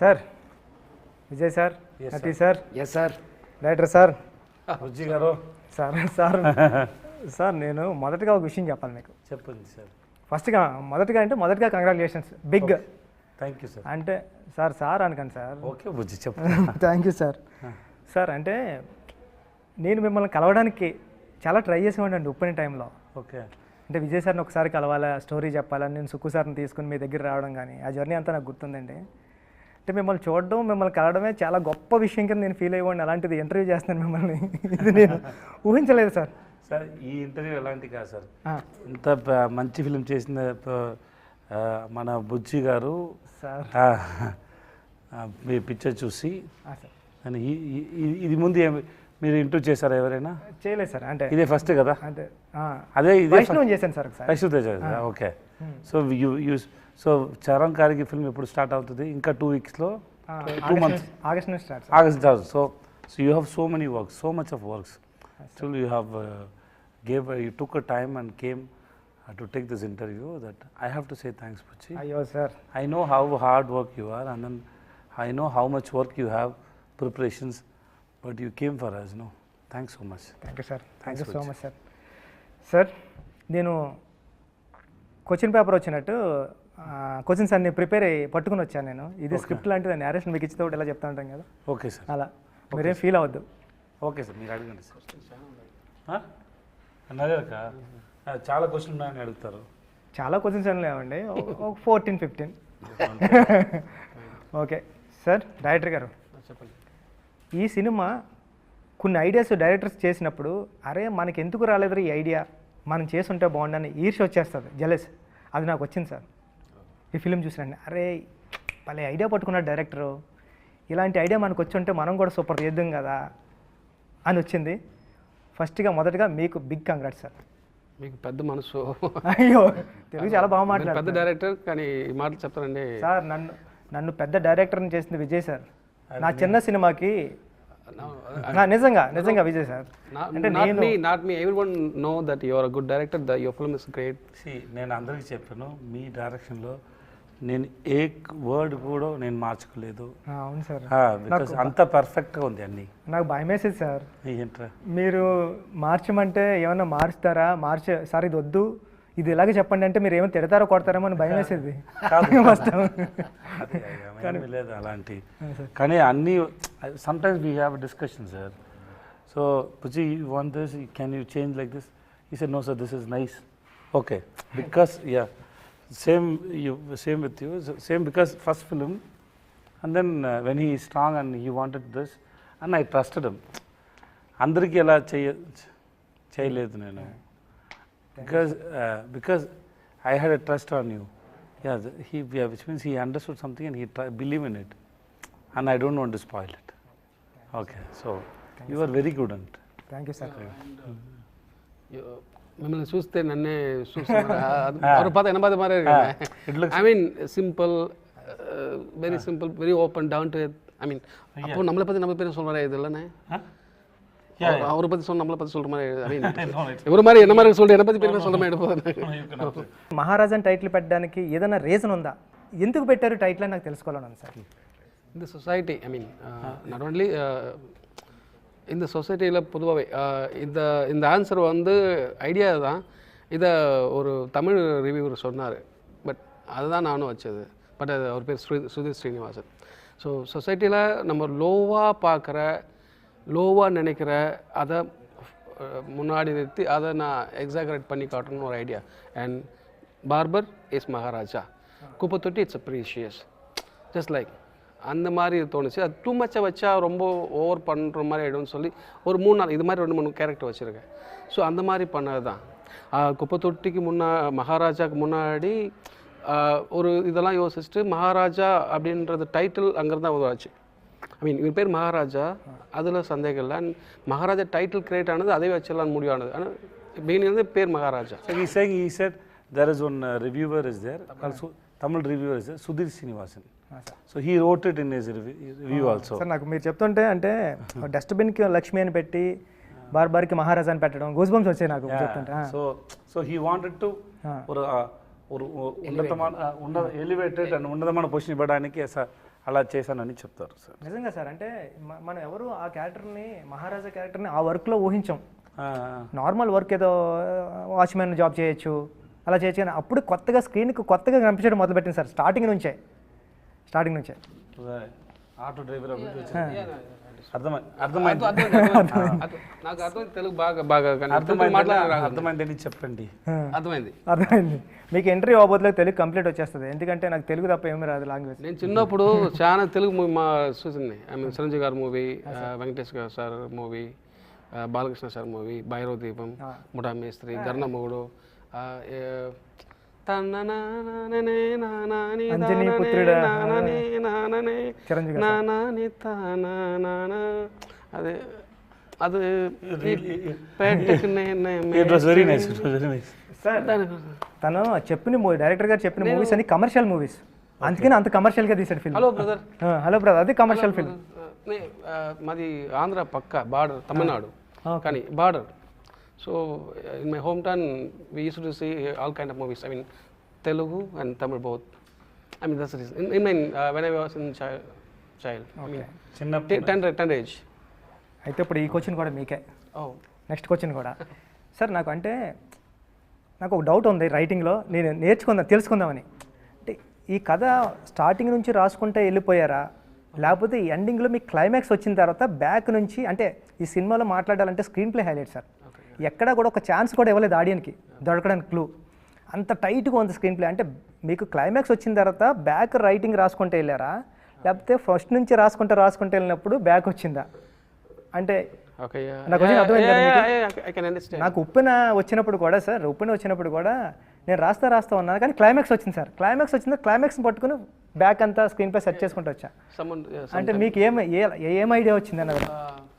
Sir Vijay sir Natti sir yes sir director sir Bujji గారు sir sir sir నేను మొదటగా ఒక విషయం చెప్పాలి మీకు. చెప్పండి సార్. మొదటగా congratulations big. Thank you sir. అంటే సార్ అనకండి సార్. ఓకే బుజ్జి చెప్పండి. Thank you sir. సార్ అంటే నేను మిమ్మల్ని కలవడానికి చాలా ట్రై చేసేవాడిని ఓపెనింగ్ టైంలో. ఓకే. అంటే విజయ్ సార్ని ఒకసారి కలవాలా, స్టోరీ చెప్పాలని నేను సుక్కు సార్ని తీసుకుని మీ దగ్గర రావడం కానీ ఆ జర్నీ అంతా నాకు గుర్తుందండి. అంటే మిమ్మల్ని చూడడం, మిమ్మల్ని కలవడమే చాలా గొప్ప విషయం కింద నేను ఫీల్ అయ్యేవాడిని. అలాంటిది ఇంటర్వ్యూ చేస్తున్నాను మిమ్మల్ని, ఇది నేను ఊహించలేదు సార్. సార్ ఈ ఇంటర్వ్యూ ఎలాంటి కాదు సార్. ఇంత మంచి ఫిలిం చేసిన మన బుజ్జి గారు సార్ మీ పిక్చర్ చూసి అని ఇది ముందు మీరు ఇంటర్వ్యూ చేశారా ఎవరైనా? చేయలేదు సార్. అంటే ఇదే ఫస్ట్ కదా? అంటే అదే ఇదే చేశాను sir. Vaishnav Tej. Okay. So Charan గారికి ఫిల్మ్ ఎప్పుడు స్టార్ట్ అవుతుంది? ఇంకా 2 వీక్స్లో, 2 months, ఆగస్ట్ నుంచి start. So you have so many works, so much of works. Actually you have you took a time and came to take this interview. That I have to say thanks, Puchi. Ayyo sir. I know how hard work you are, and then I know how much work you have, preparations, but you came for us, no? Thanks so much. Thank you sir. Thank you so much sir. Sir, నేను question paper వచ్చినట్టు questions అన్ని prepare అయ్యి పట్టుకుని వచ్చాను నేను. ఇది script లాంటిది, narration మీకు ఇచ్చితే ఇలా చెప్తా ఉంటాం కదా. Okay sir. అలా మీరేం ఫీల్ అవ్వద్దు. ఓకే సార్, మీరు అడగండి సార్. అన్నాక చాలా క్వశ్చన్ ఉన్నాయని అడుగుతారు. చాలా క్వశ్చన్స్ ఏం లేవండి, 14-15. Okay sir. డైరెక్టర్ గారు చెప్పండి. ఈ సినిమా కొన్ని ఐడియాస్ డైరెక్టర్స్ చేసినప్పుడు అరే మనకి ఎందుకు రాలేదు ఈ ఐడియా, మనం చేసుంటే బాగుండని ఈర్ష్య వచ్చేస్తుంది, జెలస్. అది నాకు వచ్చింది సార్ ఈ ఫిలిం చూసినండి. అరే భలే ఐడియా పట్టుకున్నాడు డైరెక్టరు, ఇలాంటి ఐడియా మనకు వచ్చి ఉంటే మనం కూడా సూపర్ చేద్దాం కదా అని వచ్చింది. మొదటగా మీకు బిగ్ కంగ్రాట్స్ సార్. మీకు పెద్ద మనసు. అయ్యో తెలుగు చాలా బాగా మాట్లాడారు. పెద్ద డైరెక్టర్ కానీ ఈ మాటలు చెప్తారండి సార్. నన్ను పెద్ద డైరెక్టర్ని చేసింది విజయ్ సార్. నా చిన్న సినిమాకి నిజంగా విజయ్ సార్. అంటే not me everyone know that you are a good director, the your film is great. నేను అందరికీ చెప్పాను, మీ డైరెక్షన్లో నేను ఏ వర్డ్ కూడా నేను మార్చుకోలేదు. అవును సార్. బికాస్ అంత పర్ఫెక్ట్గా ఉంది అన్ని. నాకు భయం వేసేది సార్, ఏంట్రా మీరు మార్చమంటే ఏమన్నా మారుస్తారా, సార్ ఇది వద్దు, ఇది ఇలాగే చెప్పండి అంటే మీరు ఏమైనా తిడతారో కొడతారేమో అని భయం వేసేది. లేదు అలాంటి. కానీ అన్నీ sometimes we have discussion sir. So Buchi you want this, can you change like this? He said no sir, this is nice. Okay, because same with you, same because first film, and then when he is strong and he wanted this and I trusted him. Andariki ela cheyaledu nenu, because I had a trust on you. Which means he understood something and he believed in it, and I don't want to spoil it. Okay, so you are very good at it. Thank you sir. మిమ్మల్ని చూస్తే నన్నే చూస్తున్నారు. పాత 80 మారే. I mean simple, very simple, very open, down to earth. I mean அப்போ நம்மளை பற்றி நம்ம பேர் சொல்கிற இது இல்லைண்ணே, அவரை பற்றி நம்மளை பற்றி சொல்கிற மாதிரி. ஐ மீன் ఎవరి மாதிரி என்ன மாதிரி சொல்கிற என்னை பற்றி పేరు சொல்கிற மாதிரி எடுப்போம். మహారాజన్ టైటిల్ పెట్టడానికి ఏదైనా రీజన్ ఉందా? ఎందుకు పెట్టారు టైటిల్ అని నాకు తెలుసుకోవాలని సార్. இந்த society, I mean not only இந்த சொசைட்டியில் பொதுவாகவே இந்த ஆன்சர் வந்து ஐடியா தான். இதை ஒரு தமிழ் ரிவ்யூவர் சொன்னார், பட் அதுதான் நானும் வச்சது. பட் அது அவர் பேர் சுதீர் ஸ்ரீனிவாசன். ஸோ சொசைட்டியில் நம்ம லோவாக பார்க்குற, லோவாக நினைக்கிற அதை முன்னாடி நிறுத்தி அதை நான் எக்ஸாகரேட் பண்ணி காட்டணும்னு ஒரு idea. And barber is Maharaja, குப்பை தொட்டி it's a precious, just like அந்த மாதிரி தோணுச்சு. அது டூ மச்சாக வச்சா ரொம்ப ஓவர் பண்ணுற மாதிரி ஆகிடும்னு சொல்லி ஒரு 3-4 இது மாதிரி 2-3 கேரக்டர் வச்சுருக்கேன். ஸோ அந்த மாதிரி பண்ணது தான். குப்பை தொட்டிக்கு மகாராஜாவுக்கு முன்னாடி ஒரு இதெல்லாம் யோசிச்சுட்டு மகாராஜா அப்படின்றது டைட்டில் அங்கே தான் உருவாச்சு. ஐ மீன் இவர் பேர் மகாராஜா, அதில் சந்தேகம் இல்லை. அண்ட் மகாராஜா டைட்டில் கிரியேட் ஆனது அதே வச்செல்லாம் முடிவானது. ஆனால் பிகினிங் பேர் Maharaja. He said there is one reviewer is there, also Tamil reviewer is there, Sudhir Srinivasan. So he wrote it in his review also. Sir నాకు మీరు చెప్తుంటే అంటే డస్ట్బిన్కి లక్ష్మి అని పెట్టి బార్బార్కి మహారాజా అని పెట్టడం గూస్ బంప్స్ వచ్చాయి నాకు చెప్తుంటే. సో he wanted to ஒரு ఉన్నతమైన ఎలివేటెడ్ అండ్ ఉన్నతమైన పొజిషన్ ఇవ్వడానికి అలా చేశానని చెప్తారు సార్. నిజంగా సార్, అంటే మనం ఎవరు ఆ క్యారెక్టర్ని, మహారాజా క్యారెక్టర్ని ఆ వర్క్లో ఊహించాం. నార్మల్ వర్క్ ఏదో వాచ్మెన్ జాబ్ చేయొచ్చు, అలా చేయొచ్చు, కానీ అప్పుడు కొత్తగా స్క్రీన్కి కొత్తగా కనిపించడం మొదలుపెట్టింది సార్. స్టార్టింగ్ నుంచే ఆటో డ్రైవర్ నాకు అర్థమైంది, తెలుగు బాగా అర్థమైందని చెప్పండి. అర్థమైంది. మీకు ఎంట్రీ అవ్వబోతులే తెలుగు కంప్లీట్ వచ్చేస్తుంది, ఎందుకంటే నాకు తెలుగు తప్ప ఏమీ రాదు లాంగ్వేజ్. నేను చిన్నప్పుడు చాలా తెలుగు మూవీ మా చూసింది. ఐ మీన్ చిరంజీవి గారి మూవీ, వెంకటేష్ గారు sir movie, Balakrishna sir movie, Bhairava దీపం, ముఠా మేస్త్రి, గర్ణమూడు, అదే అది సార్ తను డైరెక్టర్ గారు చెప్పిన మూవీస్ అన్ని కమర్షియల్ మూవీస్, అందుకని అంత కమర్షియల్గా తీసాడు film. Hello brother, hello brother, అది కమర్షియల్ ఫిల్మ్. మాది ఆంధ్ర పక్క బార్డర్, తమిళనాడు కానీ border. So in my home town we use to see all kind of movies. I mean Telugu and Tamil both. I mean that's the reason. When I was in child. Okay. Tender age. అయితే ఇప్పుడు ఈ question కూడా మీకే. Next question కూడా sir, నాకు ఒక doubt ఉంది రైటింగ్లో, నేను తెలుసుకుందామని. అంటే ఈ కథ స్టార్టింగ్ నుంచి రాసుకుంటే వెళ్ళిపోయారా, లేకపోతే ఈ ఎండింగ్లో మీ క్లైమాక్స్ వచ్చిన తర్వాత బ్యాక్ నుంచి, అంటే ఈ సినిమాలో మాట్లాడాలంటే స్క్రీన్ ప్లే హైలైట్ సార్. ఎక్కడా కూడా ఒక ఛాన్స్ కూడా ఇవ్వలేదు ఆడియన్కి దొరకడానికి క్లూ, అంత టైట్గా ఉంది స్క్రీన్ ప్లే. అంటే మీకు క్లైమాక్స్ వచ్చిన తర్వాత బ్యాక్ రైటింగ్ రాసుకుంటే వెళ్ళారా, లేకపోతే ఫస్ట్ నుంచి రాసుకుంటే వెళ్ళినప్పుడు బ్యాక్ వచ్చిందా? అంటే నాకు ఉప్పెన వచ్చినప్పుడు కూడా సార్, నేను రాస్తా ఉన్నాను, కానీ క్లైమాక్స్ వచ్చింది సార్. క్లైమాక్స్ పట్టుకుని బ్యాక్ అంతా స్క్రీన్ ప్లే సెట్ చేసుకుంటూ వచ్చా. అంటే మీకు ఏం ఐడియా వచ్చింది అన్నది?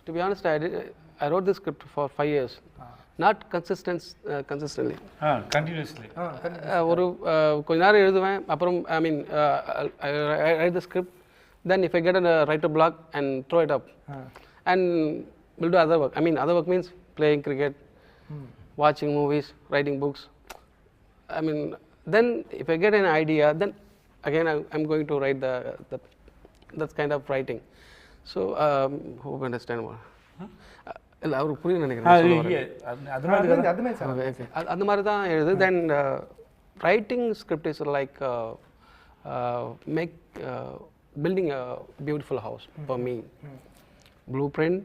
To be honest, I wrote this script for 5 years. Not consistently. Continuously. ஒரு கொஞ்ச நேரம் எழுதுவேன், அப்புறம் I mean I write the script, then if I get a writer block and throw it up and will do other work. I mean other work means playing cricket, watching movies, writing books. I mean then if I get an idea, then again I'm going to write that kind of writing. So hope you understand what. இல்லை அவருக்கு புரியும் நினைக்கிறேன். அந்த மாதிரி தான் எழுது. Then writing script is like make building a beautiful house for me. Blueprint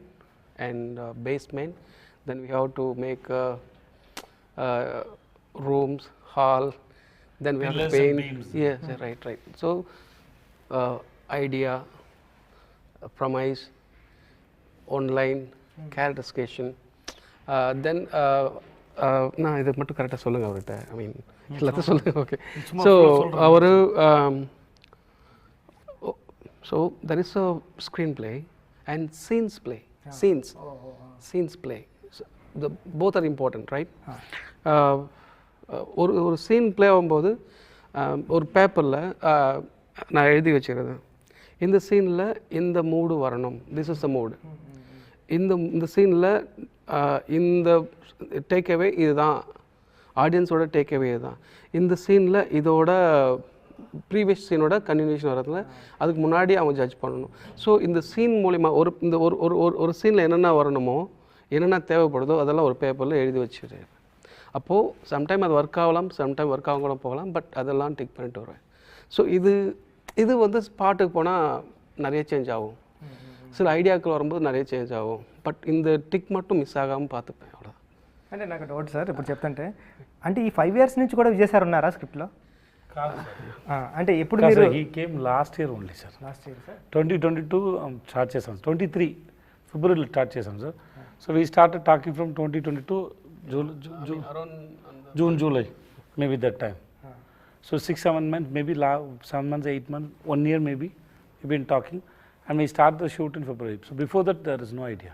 and basement, then we have to make rooms, hall, then we have to paint. Yes, right. So idea, premise, online, characterization, then நான் இதை மட்டும் கரெக்டாக சொல்லுங்கள் அவர்கிட்ட. ஐ mean எல்லாத்தையும் சொல்லுங்கள். Okay. So அவர் so there is a screenplay and scenes play. Both are important, right? ஒரு சீன் பிளே ஆகும்போது ஒரு பேப்பரில் நான் எழுதி வச்சுக்கிறது, இந்த சீனில் இந்த மூடு வரணும், திஸ் இஸ் த மூடு. இந்த சீனில் இந்த டேக்அவே இதுதான், ஆடியன்ஸோட டேக்அவே இதுதான். இந்த சீனில் இதோட ப்ரீவியஸ் சீனோட கன்டினியூஷன் வரதுல அதுக்கு முன்னாடி அவங்க ஜட்ஜ் பண்ணணும். ஸோ இந்த சீன் மூலிமா ஒரு சீனில் என்னென்ன வரணுமோ, என்னென்ன தேவைப்படுதோ அதெல்லாம் ஒரு பேப்பரில் எழுதி வச்சுட்டு, அப்போது சம்டைம் அது ஒர்க் ஆகலாம், சம்டைம் ஒர்க் ஆகும் கூட போகலாம், பட் அதெல்லாம் டிக் பண்ணிட்டு வருவேன். ஸோ இது வந்து ஸ்பாட்டுக்கு போனால் நிறைய சேஞ்ச் ஆகும், சில ఐడియాக்கள் வரும்போது நிறைய చేంజ్ ఆகும், బట్ இந்த టిక్ మట్టు మిస్ ఆగాము పాతపై అవ్వడం. అంటే నాకు డౌట్ సార్, ఇప్పుడు చెప్తుంటే అంటే ఈ 5 years నుంచి కూడా విజయ్ సార్ ఉన్నారా స్క్రిప్ట్లో? అంటే ఎప్పుడు మీరు? He came last year only sir. 2022 start చేసాం, 23 ఫిబ్రవరిలో స్టార్ట్ చేసాం sir. So we started talking from 2022 June July maybe that time. So 6-7 months, maybe 7 months, 8 months, 1 year maybe we've been talking. And we start the shoot in February. So before that, there is no idea.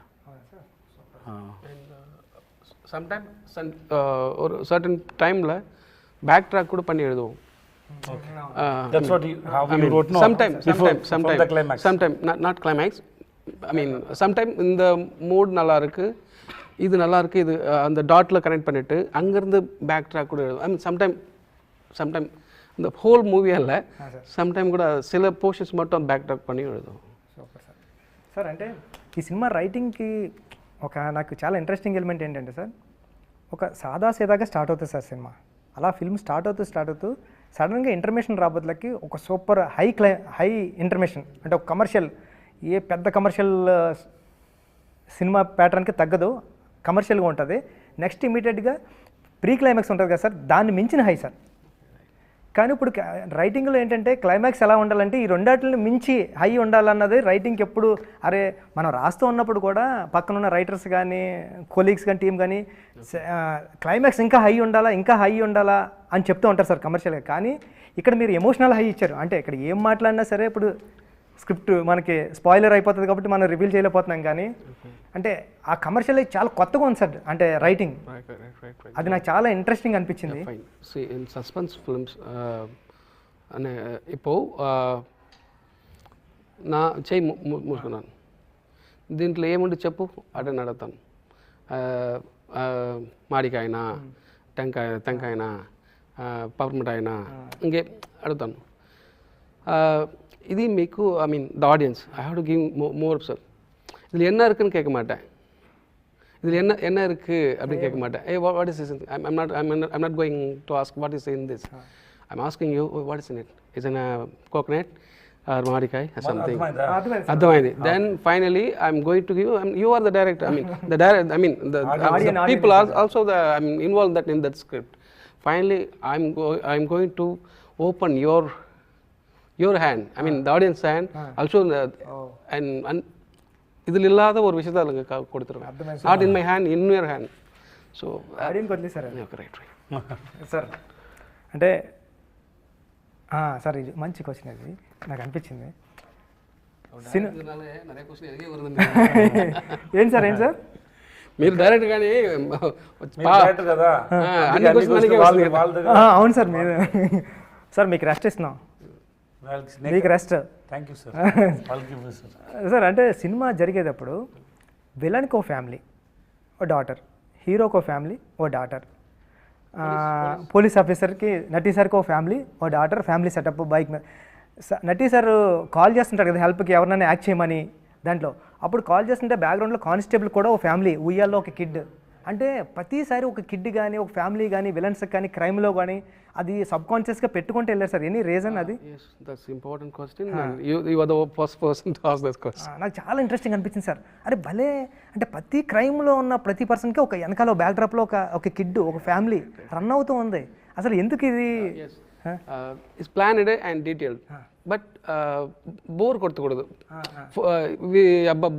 Sometimes ஒரு certain timeல back track கூட பண்ணி எழுதுவோம். That's what how you wrote. No, sometime the climax. Sometime not climax. I mean sometime இந்த mood நல்லா இருக்கு, இது நல்லா இருக்கு, இது அந்த டாட்ல கனெக்ட் பண்ணிட்டு அங்க இருந்து பேக் ட்ராக் கூட எழுதுவோம். I mean sometime இந்த ஹோல் மூவியால் சம்டைம் கூட சில போர்ஷன்ஸ் மட்டும் பேக் ட்ராக் பண்ணி எழுதும். Super sir. సార్ అంటే ఈ సినిమా రైటింగ్కి నాకు చాలా ఇంట్రెస్టింగ్ ఎలిమెంట్ ఏంటంటే సార్, ఒక సాదాసీదాగా స్టార్ట్ అవుతుంది సార్ సినిమా. అలా ఫిల్మ్ స్టార్ట్ అవుతూ సడన్గా ఇంటర్మేషన్ రాబోతులకి ఒక సూపర్ హై ఇంటర్మేషన్, అంటే ఒక కమర్షియల్, ఏ పెద్ద కమర్షియల్ సినిమా ప్యాటర్న్కి తగ్గదు, కమర్షియల్గా ఉంటుంది. నెక్స్ట్ ఇమీడియట్గా ప్రీ క్లైమాక్స్ ఉంటుంది కదా సార్, దాన్ని మించిన హై సార్. కానీ ఇప్పుడు రైటింగ్లో ఏంటంటే క్లైమాక్స్ ఎలా ఉండాలంటే ఈ రెండాటిని మించి హై ఉండాలన్నది రైటింగ్కి ఎప్పుడు. అరే మనం రాస్తూ ఉన్నప్పుడు కూడా పక్కన ఉన్న రైటర్స్ కానీ కొలీగ్స్ కానీ టీం కానీ క్లైమాక్స్ ఇంకా హై ఉండాలా అని చెప్తూ ఉంటారు సార్ కమర్షియల్గా. కానీ ఇక్కడ మీరు ఎమోషనల్ హై ఇచ్చారు. అంటే ఇక్కడ ఏం మాట్లాడినా సరే ఇప్పుడు స్క్రిప్ట్ మనకి స్పాయిలర్ అయిపోతుంది కాబట్టి మనం రివీల్ చేయలేకపోతున్నాం. కానీ అంటే ఆ కమర్షియల్ చాలా కొత్తగా ఉంది సార్, అంటే రైటింగ్ అది నాకు చాలా ఇంట్రెస్టింగ్ అనిపించింది. ఇన్ సస్పెన్స్ ఫిల్మ్స్ అనే ఇప్పుడు నా చేయి మూసుకున్నాను, దీంట్లో ఏముండి చెప్పు అంటే అడుగుతాను. మాడికాయనా, టెంకాయనా, పర్మటైనా, ఇంకే అడుగుతాను. இது మీకు I mean the audience I have to give more sir. இதில் என்ன இருக்குன்னு கேட்க மாட்டேன், இதில் என்ன இருக்குது அப்படின்னு கேட்க மாட்டேன். A what is is I'm not going to ask what is in this. I'm asking you what is in it. Is in coconut or மாடிக்காய் సంథింగ్ అర్థమైంది. Then finally I'm going to give, you are the director, I mean the people also I'm involved that in that script. Finally I'm going to open your hand, I mean the audience hand also, and இதில் இல்லாத ஒரு விஷயத்தை அதுக்கு கொடுத்துருவேன். Not in my hand, in your hand. So audience వదిలే sir. Right sir అంటే sir ఇది మంచి క్వశ్చన్, అది నాకు అనిపించింది. ఏంటి సార్ మీరు డైరెక్ట్ కానీ కదా. అవును సార్, మీరు సార్ మీకు రెస్ట్ ఇస్తున్నాం, మీకు rest. Thank you sir. Sir అంటే సినిమా జరిగేటప్పుడు విలన్కి ఓ ఫ్యామిలీ, ఓ డాటర్, హీరోకి ఓ ఫ్యామిలీ, ఓ డాటర్, పోలీస్ ఆఫీసర్కి నటీ సార్కి ఓ ఫ్యామిలీ, ఓ డాటర్, ఫ్యామిలీ సెటప్ బైక్ మీద. నటీ సార్ కాల్ చేస్తుంటారు కదా హెల్ప్కి, ఎవరినైనా యాక్ట్ చేయమని. దాంట్లో అప్పుడు కాల్ చేస్తుంటే బ్యాక్గ్రౌండ్లో కానిస్టేబుల్ కూడా ఓ ఫ్యామిలీ, ఉయ్యాల్లో ఒక కిడ్. అంటే ప్రతిసారి ఒక కిడ్ కానీ ఒక ఫ్యామిలీ కానీ విలన్స్ కానీ క్రైమ్లో కానీ అది సబ్ కాన్షియస్గా పెట్టుకుంటూ వెళ్ళారు సార్. ఎనీ రీజన్ అది? That's important question. You are the first person to ask this question. నాకు చాలా ఇంట్రెస్టింగ్ అనిపించింది సార్. అరే భలే, అంటే ప్రతి క్రైమ్లో ఉన్న ప్రతి పర్సన్కి ఒక వెనకాల బ్యాక్ డ్రాప్లో ఒక కిడ్, ఒక ఫ్యామిలీ రన్ అవుతూ ఉంది. అసలు ఎందుకు ఇది? It's planned and detailed, but bore కొట్టకూడదు. అబ్బా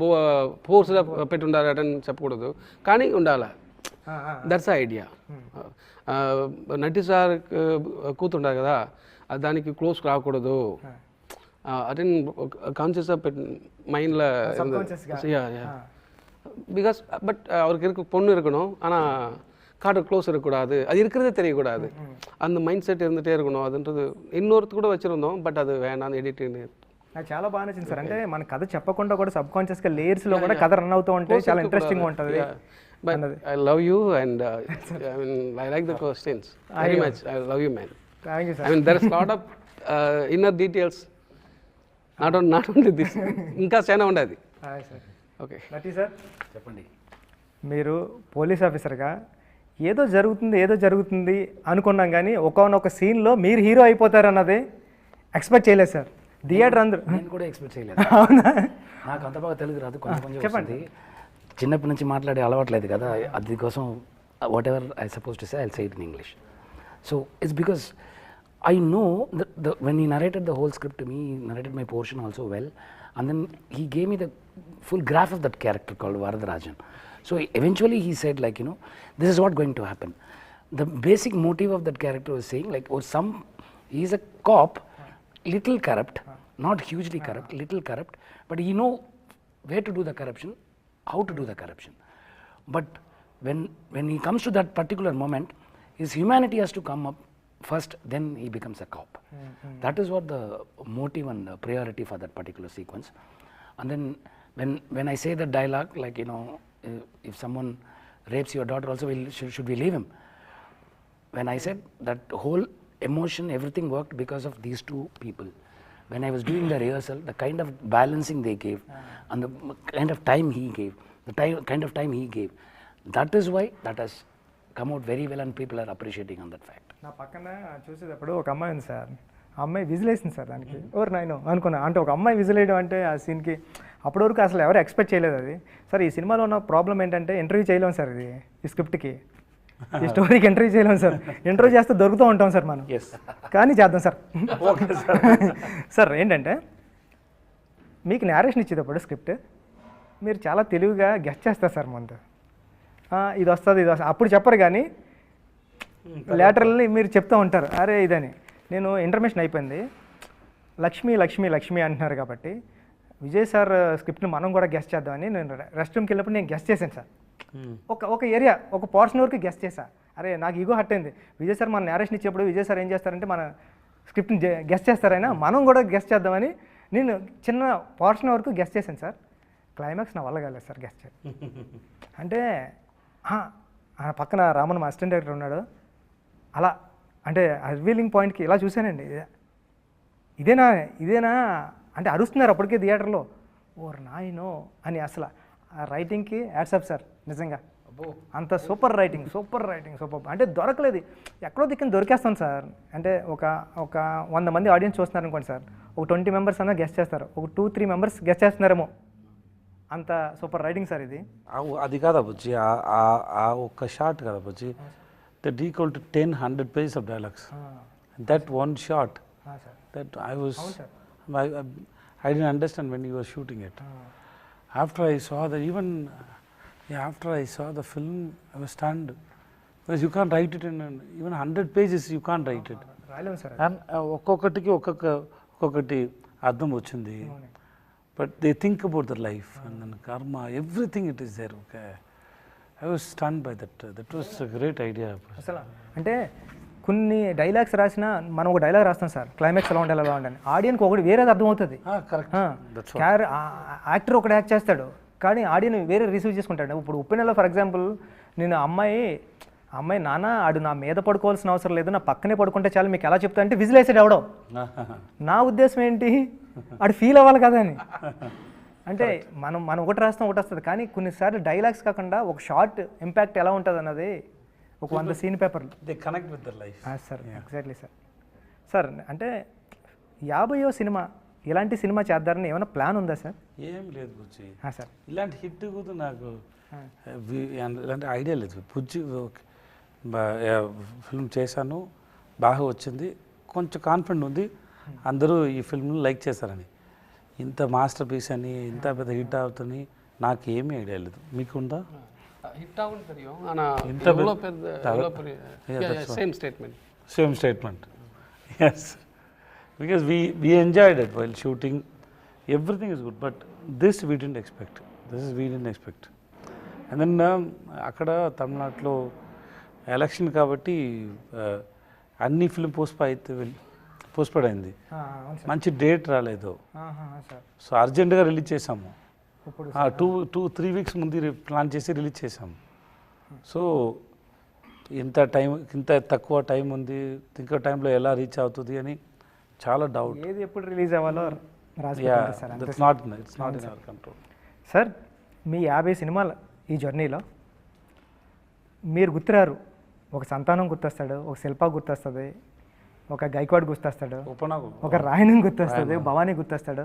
ఫోర్స్గా పెట్టి ఉండాలని చెప్పకూడదు, కానీ ఉండాలా. That's idea. నటి సార్ కూతుంటారు కదా, దానికి క్లోజ్ రాకూడదు. అదే కాన్షియస్గా పెట్టి మైండ్లో பிகாஸ் பட் அவருக்கு இருக்க பொண்ணு இருக்கணும், ஆனால் கார்டு க்ளோஸ் இருக்கக்கூடாது, அது இருக்கிறதே தெரியக்கூடாது. அந்த மைண்ட் செட் இருந்துகிட்டே இருக்கணும். அதுன்றது இன்னொருத்து கூட వச்சிருந்தோம், బట్ అది వేణాను ఎడిటింగ్. నాకు చాలా బాగా నచ్చింది సార్. అంటే మన కథ చెప్పకుండా కూడా సబ్ కాన్షియస్గా లేయర్స్లో కూడా కథ రన్ అవుతూ ఉంటే చాలా ఇంట్రెస్టింగ్ ఉంటుంది. But I love you and I mean I like the questions very much. I love you, man. Thank you sir. I mean there is a lot of inner details, not only this. ఇంకా చాలా ఉండదు. Hi sir. Okay నటి sir చెప్పండి. మీరు police ఆఫీసర్గా ఏదో జరుగుతుంది అనుకున్నాం, కానీ ఒకనొక సీన్లో మీరు హీరో అయిపోతారన్నది ఎక్స్పెక్ట్ చేయలేదు సార్. థియేటర్ అందరూ. నేను కూడా ఎక్స్పెక్ట్ చేయలేదు. అవునా? నాకు అంత బాగా తెలుగు రాదు, కొంచెం చెప్పండి. చిన్నప్పటి నుంచి మాట్లాడే అలవాట్లేదు కదా, అది కోసం what ever I suppose to say I say it in English. So it's because I know that when he narrated the whole script to me, he narrated my portion also well, and then he gave me the full graph of that character called Varadarajan. So eventually he said, like, you know, this is what going to happen. The basic motive of that character was saying, like, oh, he is a cop, little corrupt, not hugely corrupt, little corrupt, but he know where to do the corruption, how to do the corruption. But when he comes to that particular moment, his humanity has to come up first, then he becomes a cop. That is what the motive and the priority for that particular sequence. And then when I say the dialogue, like, you know, if someone rapes your daughter also, should we leave him? When I said that whole emotion, everything worked because of these two people. When I was doing the rehearsal, the kind of balancing they gave and the kind of time he gave, kind of time he gave, that is why that has come out very well and people are appreciating on that fact. నా పక్కన చూసేటప్పుడు ఒక అమ్మాయి ఉంది sir, ఆ అమ్మాయి విజిలేసింది sir దానికి. Or నాయనో అనుకున్నా, అంటే ఒక అమ్మాయి విజిలేయడం అంటే ఆ సీన్కి అప్పటి వరకు అసలు ఎవరు ఎక్స్పెక్ట్ చేయలేదు అది. సార్ ఈ సినిమాలో ఉన్న ప్రాబ్లం ఏంటంటే ఇంటర్వ్యూ చేయలేము సార్, ఇది ఈ స్క్రిప్ట్కి ఈ స్టోరీకి ఇంటర్వ్యూ చేయలేము సార్. ఇంటర్వ్యూ చేస్తే దొరుకుతూ ఉంటాం సార్ మనం, కానీ చేద్దాం సార్. సార్ ఏంటంటే మీకు నేరేషన్ ఇచ్చేటప్పుడు స్క్రిప్ట్ మీరు చాలా తెలివిగా గెస్ట్ చేస్తారు సార్ ముందు, ఇది వస్తుంది ఇది వస్తుంది అప్పుడు చెప్పరు, కానీ లేటరల్ని మీరు చెప్తూ ఉంటారు అరే ఇదని. నేను ఇంటర్మేషన్ అయిపోయింది, లక్ష్మి లక్ష్మి లక్ష్మి అంటున్నారు కాబట్టి విజయ్ సార్ స్క్రిప్ట్ని మనం కూడా గెస్ట్ చేద్దామని నేను రెస్ట్ రూమ్కి వెళ్ళినప్పుడు నేను గెస్ట్ చేశాను సార్. ఒక ఏరియా ఒక పోర్షన్ వరకు గెస్ట్ చేశా. అరే నాకు ఈగో హట్ అయింది, విజయ్ సార్ మన నేరేషన్ ఇచ్చేప్పుడు విజయ్ సార్ ఏం చేస్తారంటే మన స్క్రిప్ట్ని గెస్ట్ చేస్తారైనా మనం కూడా గెస్ట్ చేద్దామని నేను చిన్న పోర్షన్ వరకు గెస్ట్ చేశాను సార్. క్లైమాక్స్ నా వల్ల కాలేదు సార్ గెస్ట్ చేయడం. అంటే పక్కన రామన్ మా అసిస్టెంట్ డైరెక్టర్ ఉన్నాడు, అలా అంటే రివీలింగ్ పాయింట్కి ఇలా చూశానండి, ఇదేనా ఇదేనా అంటే అరుస్తున్నారు అప్పటికే థియేటర్లో. ఓర్ నాయనో అని. అసలు ఆ రైటింగ్కి యాడ్సప్ సార్, నిజంగా అంత సూపర్ రైటింగ్ సూపర్ అంటే దొరకలేదు, ఎక్కడో దిక్కున దొరికేస్తాం సార్. అంటే ఒక 100 మంది ఆడియన్స్ చూస్తున్నారు అనుకోండి సార్, ఒక 20 మెంబర్స్ అన్నా గెస్ట్ చేస్తారు, ఒక 2-3 మెంబర్స్ గెస్ట్ చేస్తున్నారేమో, అంత సూపర్ రైటింగ్ సార్ ఇది. అది కాదా బుజ్జి, ఆ ఒక్క షాట్ కదా Bujji, that equal to 10-100 pages of dialogues. That one shot, that I didn't understand when you were shooting it. After I saw the after I saw the film, I was stunned, because you can't write it in even 100 pages. You can't write it. రాయలేము sir. And ఒక్కొక్కటికి ఒక్కొక్కటి అర్థం వచ్చింది. But they think about their life and then karma, everything it is there. Okay, I was stunned by that. That was a great idea. అసలు అంటే కొన్ని dialogues రాసినా మనం ఒక డైలాగ్ రాస్తాం సార్, క్లైమాక్స్ ఎలా ఉండాలి ఎలా ఉండాలి, ఆడియన్కి ఒకటి వేరేది అర్థమవుతుంది. యాక్టర్ ఒకటి యాక్ట్ చేస్తాడు కానీ ఆడియన్ వేరే రిసీవ్ చేసుకుంటాడు. ఇప్పుడు ఉప్పెనలో ఫర్ ఎగ్జాంపుల్ నేను అమ్మాయి నాన్న ఆడు నా మీద పడుకోవాల్సిన అవసరం లేదు, నా పక్కనే పడుకుంటే చాలు మీకు ఎలా చెప్తా అంటే విజిల్ వేసాడు ఎవడో. నా ఉద్దేశం ఏంటి, ఆడు ఫీల్ అవ్వాలి కదా అని. అంటే మనం ఒకటి రాస్తాం ఒకటి వస్తుంది, కానీ కొన్నిసార్లు డైలాగ్స్ కాకుండా ఒక షార్ట్ ఇంపాక్ట్ ఎలా ఉంటుంది అన్నది ఒక 100 సీన్ పేపర్లు they connect with their life. Sir exactly sir. Sir అంటే 50వ సినిమా ఇలాంటి సినిమా చేద్దారని ఏమైనా ప్లాన్ ఉందా సార్? ఏం లేదు బుజ్జి సార్, ఇలాంటి హిట్ కూడా నాకు ఇలాంటి ఐడియా లేదు. బుజ్జి ఫిల్మ్ చేశాను, బాగా వచ్చింది, కొంచెం కాన్ఫిడెంట్ ఉంది అందరూ ఈ ఫిల్మ్ని లైక్ చేశారని. ఇంత మాస్టర్ పీస్ అని ఇంత పెద్ద హిట్ అవుతుంది నాకు ఏమీ ఐడియా లేదు. మీకుందా? హిట్ ఆగుంది தெரியும் ஆனா இவ்வளவு பெரிய same statement. Yes, because we enjoyed it while shooting, everything is good, but this we didn't expect. And then అక్కడ తమిళనాడులో ఎలక్షన్ కాబట్టి అన్ని ఫిల్మ్ పోస్ట్పోడ్ అయింది, మంచి డేట్ రాలేదు. సో అర్జెంటుగా రిలీజ్ చేసాము, 2-3 weeks ముందు ప్లాన్ చేసి రిలీజ్ చేసాము. సో ఇంత తక్కువ టైం ఉంది, ఇంకో టైంలో ఎలా రీచ్ అవుతుంది అని చాలా డౌట్. ఏది ఎప్పుడు రిలీజ్ అవ్వాలో it's not in our control. Sir మీ 50 సినిమాలు ఈ జర్నీలో మీరు గుర్తురారు, ఒక సంతానం గుర్తొస్తాడు, ఒక శిల్ప గుర్తొస్తుంది, ఒక గైక్వాడ్ గుర్తొస్తాడు, ఒక రాయణం గుర్తొస్తుంది, భవానీ గుర్తొస్తాడు.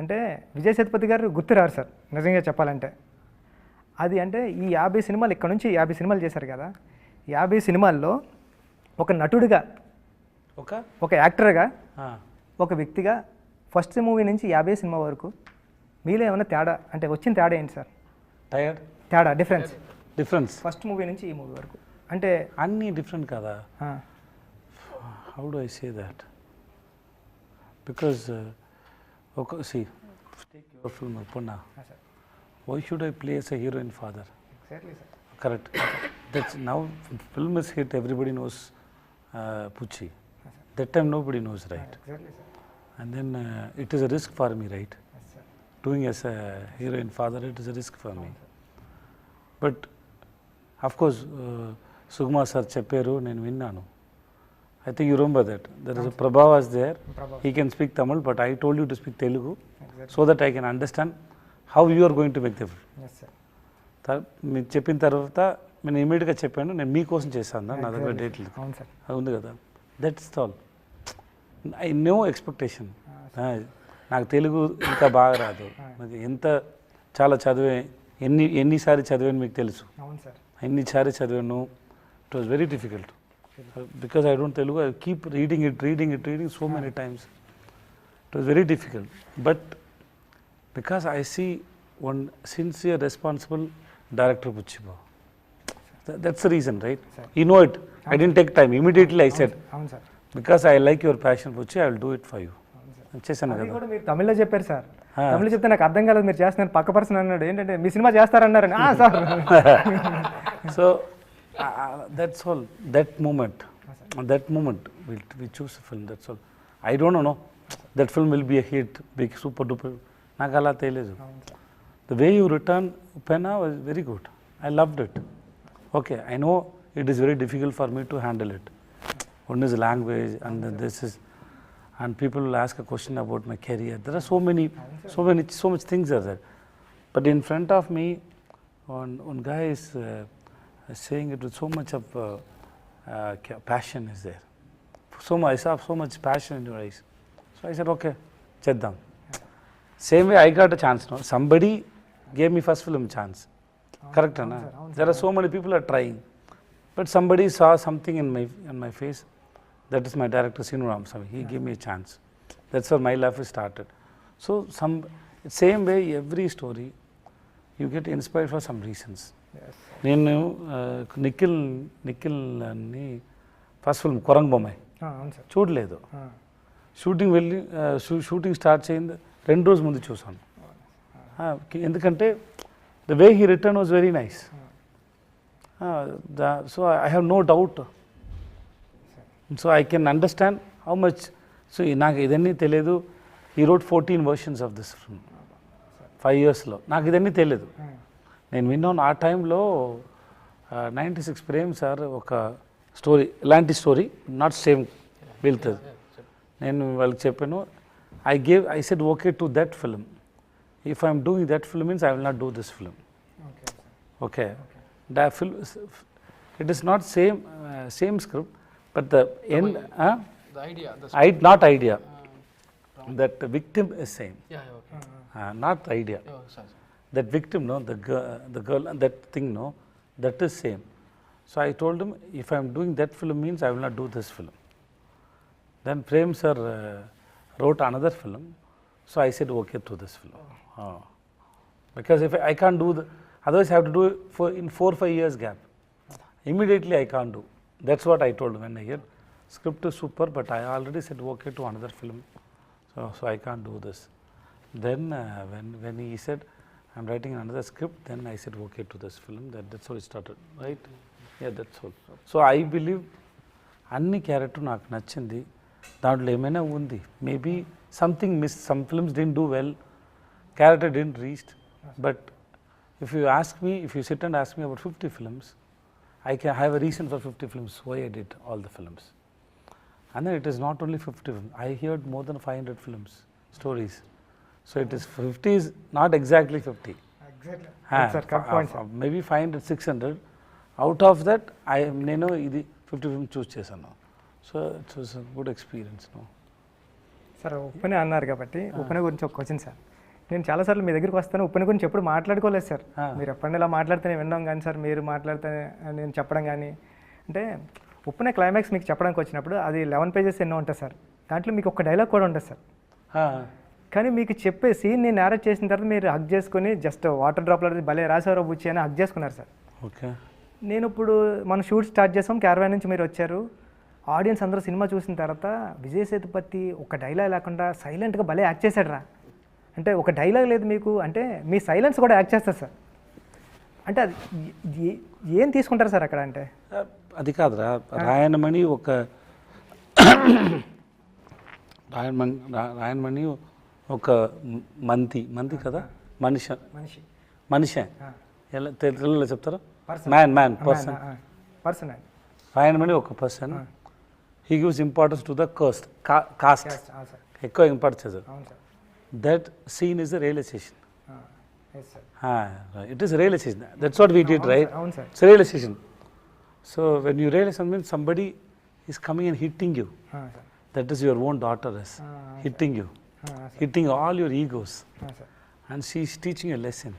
అంటే విజయ్ సేతుపతి గారు గుర్తురారు సార్ నిజంగా చెప్పాలంటే. అది అంటే ఈ 50 సినిమాలు ఇక్కడ నుంచి 50 సినిమాలు చేశారు కదా, 50 సినిమాల్లో ఒక నటుడిగా, ఒక యాక్టర్గా, ఒక వ్యక్తిగా ఫస్ట్ మూవీ నుంచి 50 సినిమా వరకు మీలో ఏమైనా తేడా అంటే వచ్చిన తేడా ఏంటి సార్? తేడా డిఫరెన్స్ ఫస్ట్ మూవీ నుంచి ఈ మూవీ వరకు అంటే అన్నీ డిఫరెంట్ కదా. How do I say that, because see, take your film Uppuna. Why should I play as a heroine father? Exactly, sir. Correct. That's now film is hit, everybody knows Pucci. That time nobody knows, right? Exactly, sir. And then it is a risk for me, right? Yes, sir. Doing as a heroine father, it is a risk for me. But of course, Sugma sir చెప్పారు, నేను విన్నాను. I think you remember that. There is a Prabha was there. He can speak Tamil, but I told you to speak Telugu so that I can understand how you are going to make the film. Yes sir. మీరు చెప్పిన తర్వాత నేను ఇమీడియట్గా చెప్పాను, నేను మీకోసం చేశాను నా దగ్గర డేట్ లేదు, అవును సార్. అది ఉంది కదా. That's all. I know expectation. నాకు తెలుగు ఇంకా బాగా రాదు, నాకు ఎంత చాలా చదివే ఎన్నిసార్లు చదివాను మీకు తెలుసు, అవును సార్. ఎన్నిసార్లు చదివాను. It was very difficult because I don't Telugu. I keep reading it so many times. It was very difficult. But because I see one sincere, responsible director, Puchiba. That's the reason, right? Sir. You know it. I didn't take time. Immediately I said, అవును sir. because I like your passion, Puchi, I will do it for you. చేశాను అది కదా. కూడా మీరు తమిళ్లో చెప్పారు sir. తమిళ చెప్తే నాకు అర్థం కాలేదు, మీరు చేస్తున్నారు. పక్క పర్సన్ అన్నాడు ఏంటంటే మీ సినిమా చేస్తారన్నారని. Sir. So that's all. That moment we choose a film. That's all. I don't know. That film will be a hit, big, super duper. నాకు అలా తెలియదు. The way you return Upena was very good. I loved it. Okay, I know it is very difficult for me to handle it. One is language, and then this is, and people will ask a question about my career. There are so much things are there. But in front of me, one guy is saying it with so much of passion is there. I saw so much passion in your eyes. So I said, okay, cheddam. Same way I got a chance now. Somebody gave me first film chance. Correct, na? There are so many people are trying. But somebody saw something in my face. That is my director, Sinu Ramasamy. He gave me a chance. That's how my life started. So same way, every story, you get inspired for some reasons. నేను నిఖిల్ అని first film కొరంగ్ Bommai అవును sir. చూడలేదు. Shooting start చేయింది 2 రోజుల ముందు చూసాను. ఎందుకంటే the way he return was very nice. So I have no doubt. So I can understand how much. So నాకు ఇదన్నీ తెలియదు. I wrote 14 versions of this film 5 yearsలో. నాకు ఇదన్నీ తెలియదు. నేను విన్నాను ఆ టైంలో 96 ప్రేమ్ సార్ ఒక స్టోరీ, ఇలాంటి స్టోరీ నాట్ సేమ్ వెళ్తుంది. నేను వాళ్ళకి చెప్పాను, I said okay to that film. If I am doing that film means I will not do this film. Okay. That film, it is not same script, but the end, The idea. not idea. That the victim is same. Yeah, okay. Not the idea. Oh, sorry. That victim, no, the girl, that thing, no, that is same. So I told him, if I am doing that film means I will not do this film. Then Prem sir wrote another film, so I said okay to this film. Because if I can't do otherwise I have to do it in 4-5 years gap. Immediately I can't do. That's what I told him when I hear script is super, but I already said okay to another film, so I can't do this. Then when he said I'm writing another script, then I said okay to this film. That's how it started, right? Yeah, that's all. So I believe అన్ని character నాకు నచ్చింది. దాంట్లో ఏమైనా ఉంది, maybe something miss, some films didn't do well, character didn't reached. But if you ask me, if you SIT and ask me about 50 films, I can have a reason for 50 films why I did all the films. And then it is not only 50 films. I heard more than 500 films, stories. So it is 50 is not exactly 50. Exactly. That's a correct point, sir. Maybe 500, 600. Out of that, నేను ఇది 50 films చూస్ చేశాను. So it was a good experience. No? Sir Uppena అన్నారు కాబట్టి ఉప్పెన గురించి ఒక question sir. నేను చాలాసార్లు మీ దగ్గరికి వస్తాను, ఉప్పెన గురించి ఎప్పుడు మాట్లాడుకోలేదు సార్. మీరు ఎప్పుడైనా ఇలా మాట్లాడితేనే వినడం కానీ సార్, మీరు మాట్లాడితే నేను చెప్పడం కానీ. అంటే ఉప్పెన క్లైమాక్స్ మీకు చెప్పడానికి వచ్చినప్పుడు అది 11 pages ఎన్నో ఉంటుంది సార్. దాంట్లో మీకు ఒక డైలాగ్ కూడా ఉంటుంది సార్. కానీ మీకు చెప్పే సీన్ నేను నేరేట్ చేసిన తర్వాత మీరు హగ్ చేసుకుని జస్ట్ వాటర్ డ్రాప్లో భలే రాసారో బుచ్చి అని హగ్ చేసుకున్నారు సార్. ఓకే. నేను ఇప్పుడు మనం షూట్ స్టార్ట్ చేసాం, క్యారవాన్ నుంచి మీరు వచ్చారు. ఆడియన్స్ అందరూ సినిమా చూసిన తర్వాత విజయ్ సేతుపతి ఒక డైలాగ్ లేకుండా సైలెంట్గా భలే యాక్ట్ చేశాడు రా అంటే, ఒక డైలాగ్ లేదు మీకు అంటే మీ సైలెన్స్ కూడా యాక్ట్ చేస్తారు సార్. అంటే అది ఏం తీసుకుంటారు సార్ అక్కడ? అంటే అది కాదురా, రాయనమణి ఒక రాయనమణి ఒక మంది కదా, మనిషి ఎలా తెలుగులో చెప్తారు? Man person. రాయనమణి ఒక person, he gives importance to the caste. Caste. అవును సార్ ఎక్కువ ఇంపార్టెన్స్ చేశారు. అవును sir That scene is a realization. Yes sir It is a realization. That's what we did, right? అవును sir It's a realization. So when you realize something, somebody is coming and hitting you. Sir That is your own daughter is hitting you, hitting all your egos, sir and she is teaching you a lesson.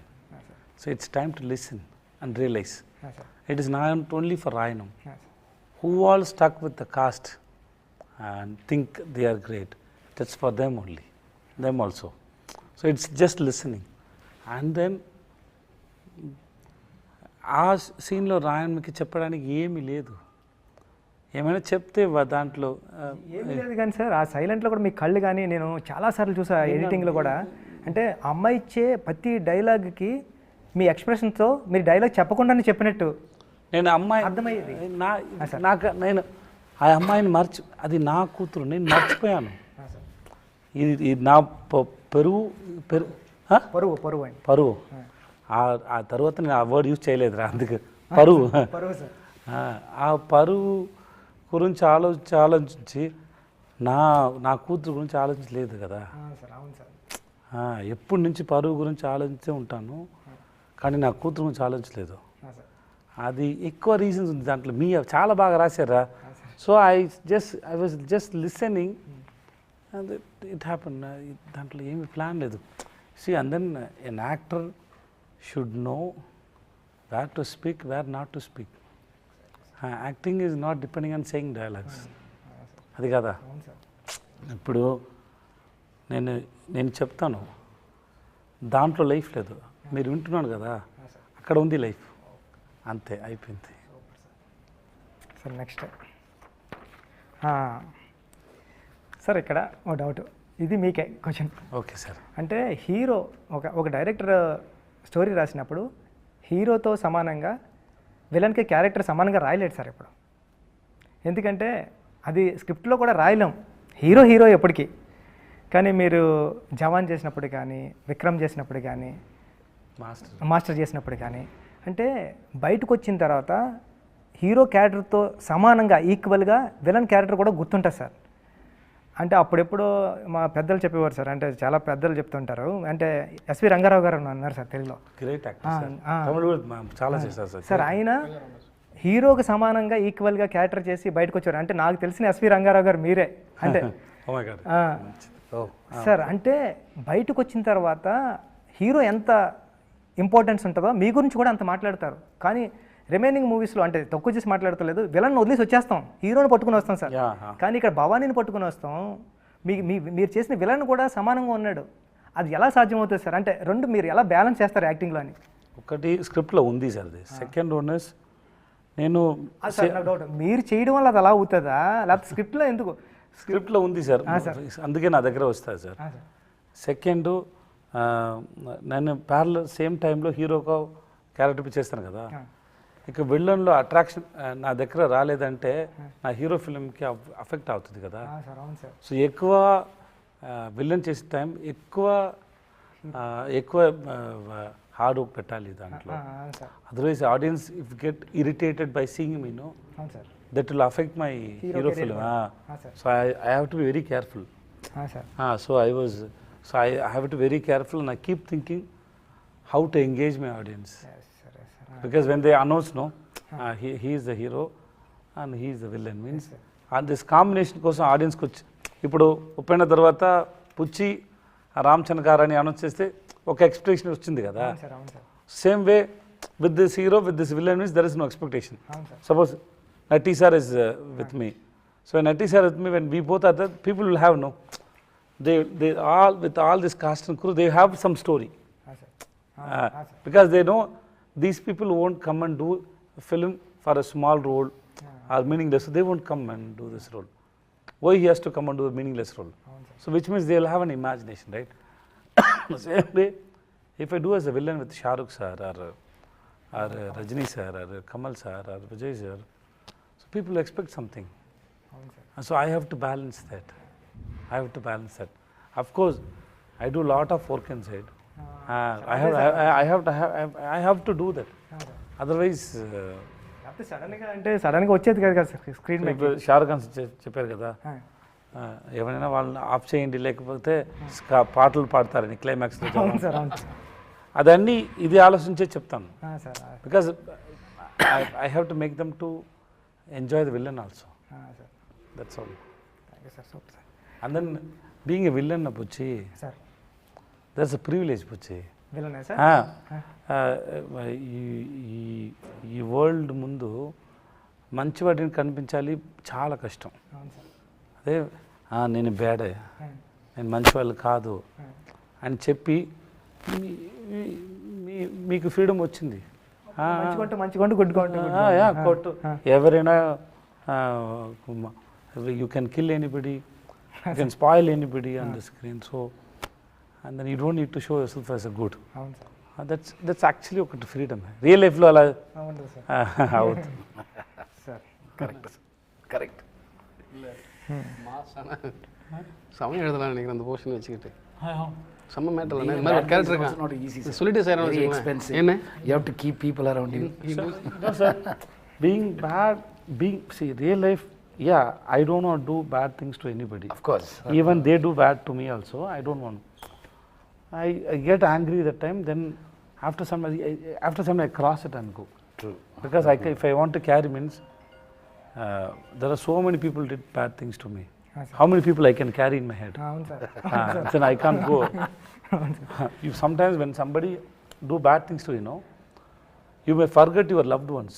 So it's time to listen and realize. Sir It is not only for Rayanam. Sir Who all stuck with the caste and think they are great. That's for them only, them also. So it's just listening. And then ఆ సీన్లో రాయన్కి చెప్పడానికి ఏమీ లేదు. ఏమైనా చెప్తే దాంట్లో ఏమీ లేదు కానీ సార్ ఆ సైలెంట్లో కూడా మీ కళ్ళు కానీ నేను చాలాసార్లు చూసా ఎడిటింగ్లో కూడా అంటే అమ్మాయి ఇచ్చే ప్రతి డైలాగ్కి మీ ఎక్స్ప్రెషన్తో మీరు డైలాగ్ చెప్పకుండానే చెప్పినట్టు నేను అమ్మాయి అర్థమయ్యేది. నేను ఆ అమ్మాయిని అది నా కూతురు, నేను మర్చిపోయాను. ఇది నా పరువు పరువు అండి పరువు. ఆ తర్వాత నేను ఆ వర్డ్ యూజ్ చేయలేదురా, అందుకే పరువు. పరువు సార్ ఆ పరువు గురించి ఆలోచించి నా కూతురు గురించి ఆలోచించలేదు కదా. సార్ అవును సార్ ఎప్పటి నుంచి పరువు గురించి ఆలోచించే ఉంటాను, కానీ నా కూతురు గురించి ఆలోచించలేదు. సార్ అది ఎక్కువ రీజన్స్ ఉంది దాంట్లో. మీ చాలా బాగా రాశారా. So I was just listening and it happen. దాంట్లో ఏమి ప్లాన్ లేదు. See and then an actor should know where to speak, where not to speak. Acting is not depending on saying dialogues. అది కదా. అవును సార్ ఇప్పుడు నేను చెప్తాను, దాంట్లో లైఫ్ లేదు, మీరు వింటున్నాను కదా, అక్కడ ఉంది లైఫ్. అంతే, అయిపోయింది. సార్ నెక్స్ట్ సార్ ఇక్కడ ఓ డౌట్, ఇది మీకే క్వశ్చన్. Okay sir. అంటే హీరో ఒక డైరెక్టర్ స్టోరీ రాసినప్పుడు హీరోతో సమానంగా విలన్కి క్యారెక్టర్ సమానంగా రాయలేడు సార్ ఇప్పుడు. ఎందుకంటే అది స్క్రిప్ట్లో కూడా రాయలేం, హీరో ఎప్పటికీ. కానీ మీరు జవాన్ చేసినప్పుడు కానీ, విక్రమ్ చేసినప్పుడు కానీ, మాస్టర్ చేసినప్పుడు కానీ, అంటే బయటకు వచ్చిన తర్వాత హీరో క్యారెక్టర్తో సమానంగా ఈక్వల్గా విలన్ క్యారెక్టర్ కూడా గుర్తుంటుంది సార్. అంటే అప్పుడెప్పుడో మా పెద్దలు చెప్పేవారు సార్, అంటే చాలా పెద్దలు చెప్తుంటారు. అంటే ఎస్వి రంగారావు గారు ఉన్నారు సార్ తెలుగులో. గ్రేట్ యాక్టర్, చాలా చేశారు సార్. సార్ ఆయన హీరోకి సమానంగా ఈక్వల్గా క్యారెక్టర్ చేసి బయటకు వచ్చారు. అంటే నాకు తెలిసిన ఎస్వి రంగారావు గారు మీరే. అంటే సార్ అంటే బయటకు వచ్చిన తర్వాత హీరో ఎంత ఇంపార్టెన్స్ ఉంటుందో మీ గురించి కూడా అంత మాట్లాడతారు. కానీ రిమైనింగ్ మూవీస్లో అంటే తక్కువ చేసి మాట్లాడతలేదు, విలన్ వదిలేసి వచ్చేస్తాం, హీరోని పట్టుకుని వస్తాం సార్. కానీ ఇక్కడ భవానీని పట్టుకుని వస్తాం, మీరు చేసిన విలన్ కూడా సమానంగా ఉన్నాడు. అది ఎలా సాధ్యమవుతుంది సార్? అంటే రెండు మీరు ఎలా బ్యాలెన్స్ చేస్తారు యాక్టింగ్లో అని? ఒకటి స్క్రిప్ట్లో ఉంది సార్ అది. సెకండ్ వన్ ఇస్ నేను డౌట్, మీరు చేయడం వల్ల అది అలా అవుతుందా, లేకపోతే స్క్రిప్ట్లో ఎందుకు? స్క్రిప్ట్లో ఉంది సార్, అందుకే నా దగ్గర వస్తుంది సార్. సెకండ్, నేను ప్యారలల్ సేమ్ టైంలో హీరోగా క్యారెక్టర్ చేస్తాను కదా. ఇక విలన్లో అట్రాక్షన్ నా దగ్గర రాలేదంటే నా హీరో ఫిల్మ్కి అఫెక్ట్ అవుతుంది కదా. సో ఎక్కువ విలన్ చేసే టైం ఎక్కువ హార్డ్ వర్క్ పెట్టాలి దాంట్లో. Otherwise audience if get irritated by seeing me no, that will affect my hero film. So I have to be very careful. So I have to be very careful, and I keep thinking how to engage my audience. Because when they announce, no, he is the hero and he is the villain, means and this combination కోసం ఆడియన్స్కి వచ్చి ఇప్పుడు ఉప్పెన తర్వాత పుచ్చి రామచంద్ర గారు అని announce చేస్తే ఒక expectation వచ్చింది కదా. Same way with this hero with this villain means there is no expectation. Suppose Natti sir is with me, so Natti sir with me, when we both are that, people will have no, they all with all this cast and crew, they have some story. Because they know these people won't come and do a film for a small role or meaningless, so they won't come and do this role. Why he has to come and do a meaningless role? So which means they'll have an imagination, right? Same way, if I do as a villain with Shah Rukh sir or Rajini sir or Kamal sir or Vijay sir, so people expect something. So I have to balance that. Of course, I do a lot of work inside. I have to do that. Otherwise, అంతే సడన్గా అంటే సడన్గా వచ్చేది కాదు కదా sir screen మీద. ఇప్పుడు షారుఖ్ ఖాన్ చెప్పారు కదా, ఎవరైనా వాళ్ళని ఆఫ్ చేయండి లేకపోతే పాటలు పాడతారని క్లైమాక్స్లో. అవును సార్, అవును అదన్నీ ఇది ఆలోచించే చెప్తాను, sir. Because I have to make them to enjoy the villain also. Sir that's all. Thank you sir, super sir. And then being a villain Buchi, sir that's a privilege Buchi. విలనే సార్. ఈ world ముందు మంచివాడిని కనిపించాలి చాలా కష్టం. అవును sir. అదే నేను బ్యాడే, నేను మంచివాళ్ళు కాదు అని చెప్పి మీకు ఫ్రీడమ్ వచ్చింది. మంచిగా కొట్టు ఎవరైనా, you can kill anybody, you can spoil anybody on the screen. So and then you don't need to show yourself as a good. అవును సార్. దట్స్ యాక్చువల్లీ ఒకటి ఫ్రీడమ్. రియల్ లైఫ్లో అలా అవును సార్. అవుతుంది సార్ கரெக்ட். சமயம் எழுதலாம் நினைக்கிறேன் அந்த போர்ஷன் வச்சுக்கிட்டு. செம்ம மேட்டர் இந்த மாதிரி ஒரு கேரக்டர் It's not easy, இருக்கான் sir. சொல்லிட்டு சார் Very expensive. என்ன You have to keep people around you. No, sir. Being bad, see, real life, yeah, I don't want to do bad things to anybody. Of course. Even they do bad to me also, I don't want. I get angry that time, then after some I cross it and go. True. Because if I want to carry means, there are so many people did bad things to me. How many people I can carry in my head? అవును sir. Then I can't go. You sometimes when somebody do bad things to you, you may forget your loved ones,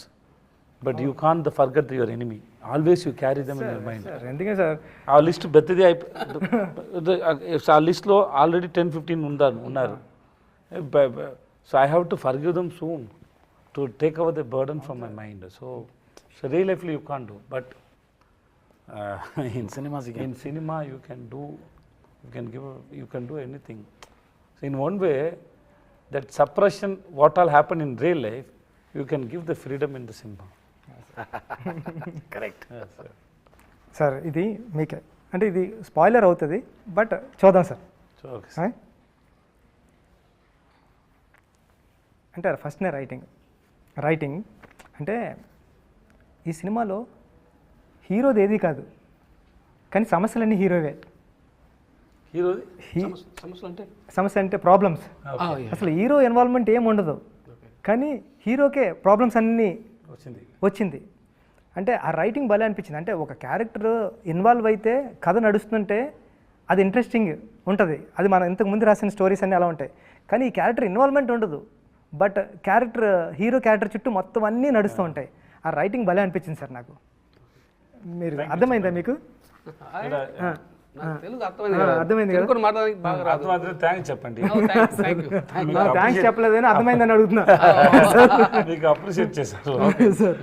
but you can't forget your enemy. Always you carry them in your mind. Sir ఎందుకే sir ఆ list పెద్దది ఆ లిస్ట్లో already 10-15 ఉన్నారు. So I have to forgive them soon to take our the burden from my mind. So real లైఫ్లో you can't do, but In cinemas, you can. in cinema you can do anything. So in one way, that suppression what all happen in real life, you can give the freedom in the cinema. Correct. Yes, sir. Sir ఇది మీకే అంటే ఇది spoiler అవుతుంది, but చూద్దాం sir. So okay, sir. అంటే ఫస్ట్నే writing అంటే ఈ సినిమాలో హీరోది ఏది కాదు, కానీ సమస్యలన్నీ హీరోవే. Hero సమస్యలు అంటే సమస్య అంటే ప్రాబ్లమ్స్. అసలు హీరో ఇన్వాల్వ్మెంట్ ఏమి ఉండదు, కానీ హీరోకే ప్రాబ్లమ్స్ అన్నీ వచ్చింది. అంటే ఆ రైటింగ్ భలే అనిపించింది. అంటే ఒక క్యారెక్టర్ ఇన్వాల్వ్ అయితే కథ నడుస్తుంటే అది ఇంట్రెస్టింగ్ ఉంటుంది. అది మనం ఇంతకుముందు రాసిన స్టోరీస్ అన్నీ అలా ఉంటాయి, కానీ ఈ క్యారెక్టర్ ఇన్వాల్వ్మెంట్ ఉండదు, బట్ హీరో క్యారెక్టర్ చుట్టూ మొత్తం అన్నీ నడుస్తూ ఉంటాయి. ఆ రైటింగ్ భలే అనిపించింది సార్ నాకు. మీరు అర్థమైందా మీకు? తెలుగు అర్థమైంది కదా, అర్థమైంది కదా. తెలుగు మాట్లాడడానికి బాగా రాదు. థ్యాంక్స్ చెప్పండి. థ్యాంక్స్ చెప్పలేదని అర్థమైందని అడుగుతున్నా. మీకు అప్రిషియేట్ చేశారు సార్.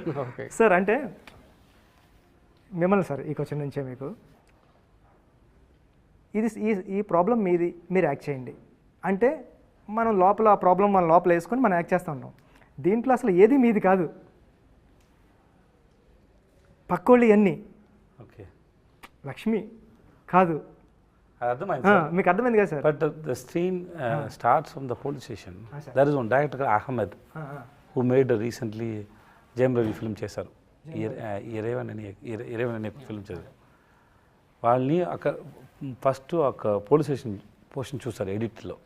సార్ అంటే మిమ్మల్ని సార్ ఈ క్వశ్చన్ నుంచే మీకు ఇది ఈ ప్రాబ్లం మీది, మీరు యాక్ట్ చేయండి అంటే మనం లోపల ఆ ప్రాబ్లం మన లోపల వేసుకొని మనం యాక్ట్ చేస్తూ ఉంటాం. దీంట్లో అసలు ఏది మీది కాదు, పక్కోళ్ళు అన్నీ. ఓకే, లక్ష్మి కాదు. అర్థమైంది మీకు అర్థమైంది కదా sir. But the scene starts from the police station. There is one director Ahmed who made recently Jayam Ravi film చేశారు, ఇరేవన్ అనే ఫిల్మ్ చేశారు. వాళ్ళని అక్కడ ఫస్ట్ ఒక పోలీస్ స్టేషన్ పోర్షన్ చూస్తారు ఎడిట్లో.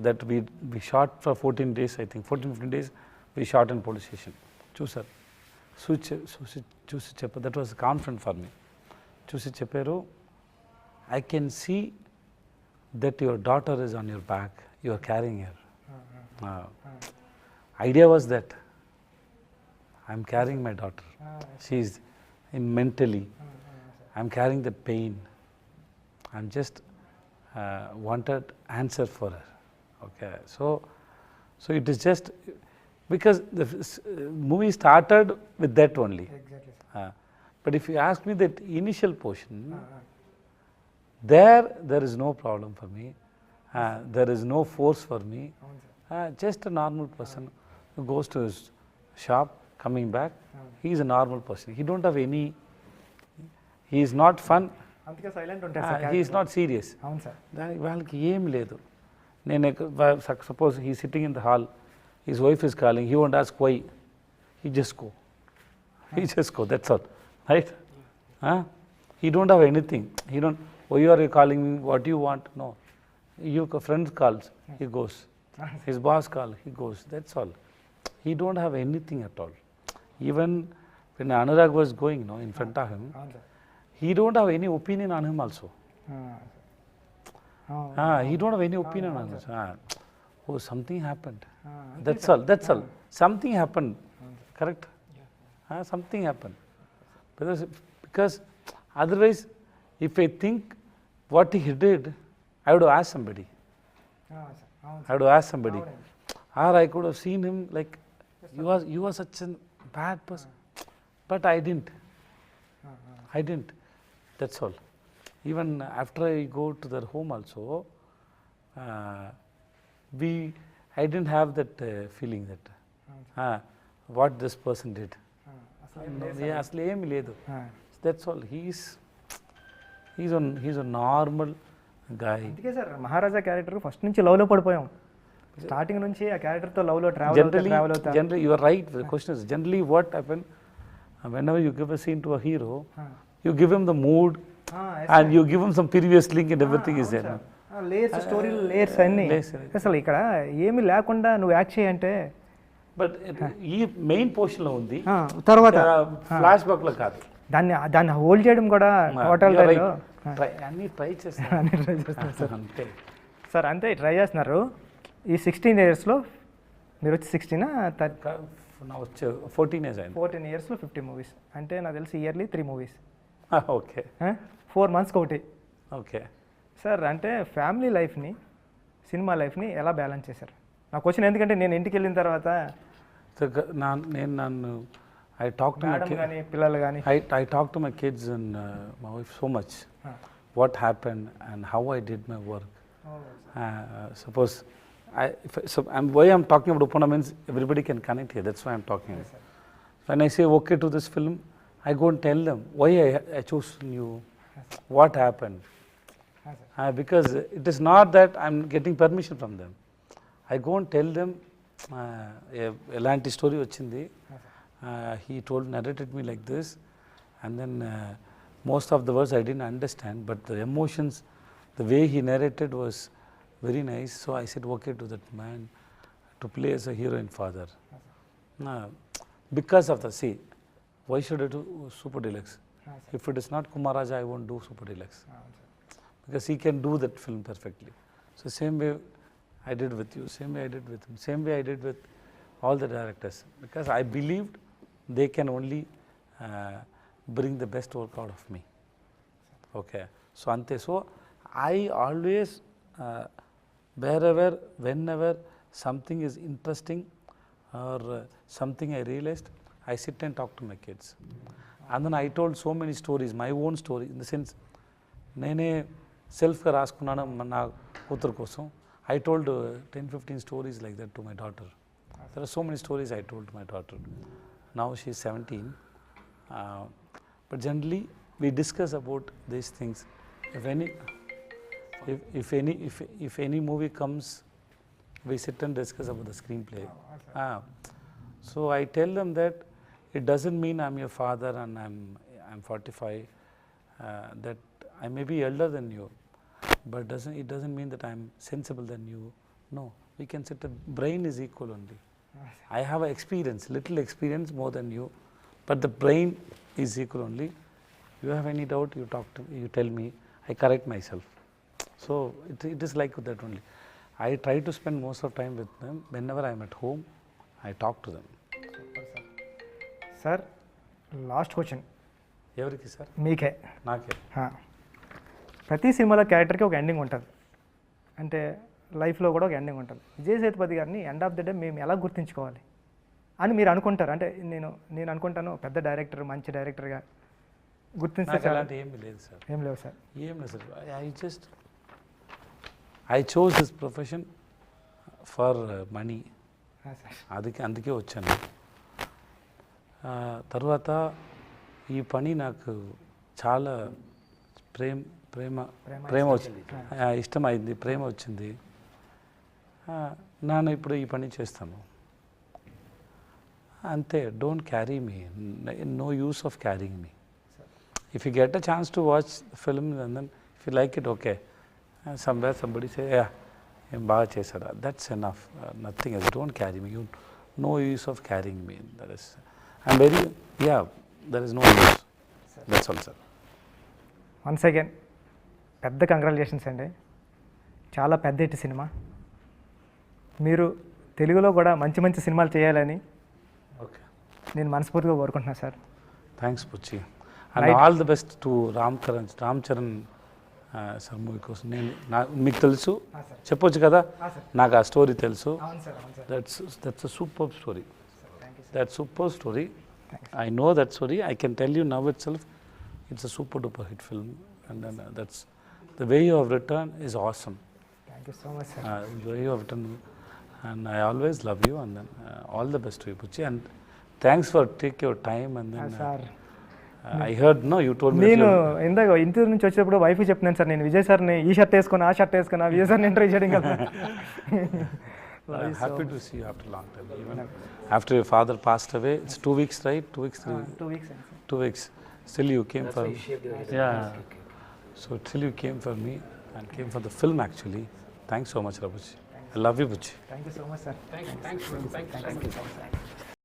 That we shot for 14 days, I think 14-15 days we shot in police station. చూసారు, చూసి చెప్పారు, that was confident for me. చూసి చెప్పారు, I can see that your daughter is on your back, you are carrying her. Idea was that I am carrying my daughter. She is mentally, I am carrying the pain. I am just wanted answer for her. Okay, so it is just because the movie started with that only. Exactly. But if you ask me that initial portion, there is no problem for me. There is no force for me. Just a normal person who goes to his shop, coming back. He is a normal person. He don't have any. He is not fun. అందుకే silent ఉంటారు sir. He is not serious. అవును sir. దానికి వాళ్ళకి ఏం లేదు. నేను suppose he sitting in the hall, his wife is calling. He won't ask why. He just go. he just go, that's all, right? Huh? He don't have anything. He don't, oh, you are calling me, what do you want? No. Your friend calls, he goes. His boss calls, he goes, that's all. He don't have anything at all. Even when Anurag was going, no, in front of him, అవును sir he don't have any opinion on him also. He don't have any opinion on this. Oh, something happened. That's all. That's all. Something happened. Correct? Something happened. Because otherwise, if I think what he did, I would have asked somebody. I would have asked somebody. Or I could have seen him like, you was such a bad person. But I didn't. I didn't. That's all. Even after I go to their home also, I didn't have that feeling that what this person did. అసలు ఏమి లేదు. That's all. He's a normal guy. అందుకే sir మహారాజా character first నుంచి లవ్లో పడిపోయాం. Starting నుంచి ఆ క్యారెక్టర్తో లవ్లో ట్రావెల్ అవుతా. Generally, you are right. The question is generally what happened whenever you give a scene to a hero, you give him the mood and you give him some previous link and everything is there. Layers story layers అన్నీ అసలు ఇక్కడ ఏమీ లేకుండా నువ్వు act చేయంటే but ఈ main పోర్షన్లో ఉంది, తర్వాత ఫ్లాష్ బ్యాక్లో కాదు. దాన్ని హోల్డ్ చేయడం కూడా టోటల్ అన్ని ట్రై చేస్తాను సార్. అంతే సార్ అంతే ట్రై చేస్తున్నారు. ఈ 16 yearsలో మీరు వచ్చి 16 వచ్చే 14 years అయింది. 14 yearsలో 50 movies అంటే నాకు తెలిసి ఇయర్లీ 3 movies. ఓకే 4 monthsకి ఒకటి. ఓకే సార్ అంటే ఫ్యామిలీ లైఫ్ని సినిమా లైఫ్ని ఎలా బ్యాలెన్స్ చేశారు? నా క్వశ్చన్ ఎందుకంటే నేను ఇంటికి వెళ్ళిన తర్వాత నన్ను I talk to my kids. పిల్లలు కానీ I talk to my kids and my wife so much. What happened and how I did my work. Suppose why I'm talking about Upana means everybody can connect here. That's why I'm talking. Yes, when I say okay to this film, I go and tell them why I chose you. Yes, what happened. Yes, because it is not that I'm getting permission from them. I go and tell them elanti story vachindi. He narrated me like this, and then most of the words I didn't understand, but the emotions, the way he narrated was very nice. So I said okay to that man to play as a hero and father. Because of the why should I do Super Deluxe? If it is not Kumar Raja, I won't do Super Deluxe. Because he can do that film perfectly. So same way I did with you, same way I did with him, same way I did with all the directors. Because I believed they can only bring the best work out of me. Okay. So ante. So I always whenever something is interesting or something I realized, I sit and talk to my kids. And then I told so many stories, my own story, in the sense nene self ga raskunnanu na kutur kosam. I told 10-15 stories like that to my daughter. There are so many stories I told to my daughter. Now she is 17. But generally we discuss about these things. If any movie comes, we sit and discuss about the screenplay. So I tell them that it doesn't mean I'm your father and I'm 45. That I may be elder than you, but it doesn't mean that I'm sensible than you. No, we can sit. Brain is equal only. I have little experience more than you, but the brain is equal only. You have any doubt, you talk to me, you tell me, I correct myself. So it is like that only. I try to spend most of time with them. Whenever I am at home, I talk to them. Sir, last question. Evariki sir? మీకే. నాకే. ప్రతి సినిమాలో క్యారెక్టర్కి ఒక ending ఉంటుంది, అంటే లైఫ్లో కూడా ఒక ఎండింగ్ ఉంటుంది. విజయ్ సేతుపతి గారిని ఎండ్ ఆఫ్ ద డే మేము ఎలా గుర్తుంచుకోవాలి అని మీరు అనుకుంటారు? అంటే నేను అనుకుంటాను పెద్ద డైరెక్టర్, మంచి డైరెక్టర్గా గుర్తించే అలాంటి ఏమి లేదు సార్. ఏం లేవు సార్. ఏం లేదు sir. I chose this profession for money. అందుకే వచ్చాను. తర్వాత ఈ పని నాకు చాలా ప్రేమ వచ్చింది, ఇష్టమైంది, ప్రేమ వచ్చింది. నేను ఇప్పుడు ఈ పని చేస్తాను. ante, don't carry me. No use of carrying me. If you get a chance to watch the film and then if you like it, okay. Somewhere somebody say, yeah, baga chesada. That's enough. Nothing else. Don't carry me. No use of carrying me. That is, I'm very, yeah, there is no use. That's all, sir. Once again పెద్ద congratulations అండి. చాలా పెద్ద hit cinema. మీరు తెలుగులో కూడా మంచి మంచి సినిమాలు చేయాలని Okay. నేను మనస్ఫూర్తిగా కోరుకుంటున్నాను sir. Thanks, Puchi. And all the best to Ram Charan sir movie కోసం. మీకు తెలుసు చెప్పొచ్చు కదా, నాకు ఆ స్టోరీ తెలుసు. That's a super story. That super story. I know that story. I can tell you now itself, it's a super duper hit film. And then that's the way you have written is awesome. Thank you so much sir. The way you have written, and I always love you. And then all the best to you, Puchi. And thanks for take your time. And then sir I heard, no, you told me. నేను ఇందాక ఇంటి నుంచి వచ్చేటప్పుడు wife చెప్తున్నాను sir, నేను విజయ్ సార్ని ఈ shirt వేసుకుని ఆ షర్ట్ వేసుకున్నా విజయ్ సార్ని ఇంటర్వ్యూ చేయడం కదా. I'm happy to see you after a long time. Even after your father passed away, it's 2 weeks, right? 2 weeks, 3 2 weeks. 2 weeks. Still you came for, yeah. Okay. So still you came for me and came for the film actually. Thanks so much, Rabuchi. I love you, Buchi. Thank you so much sir. Thanks.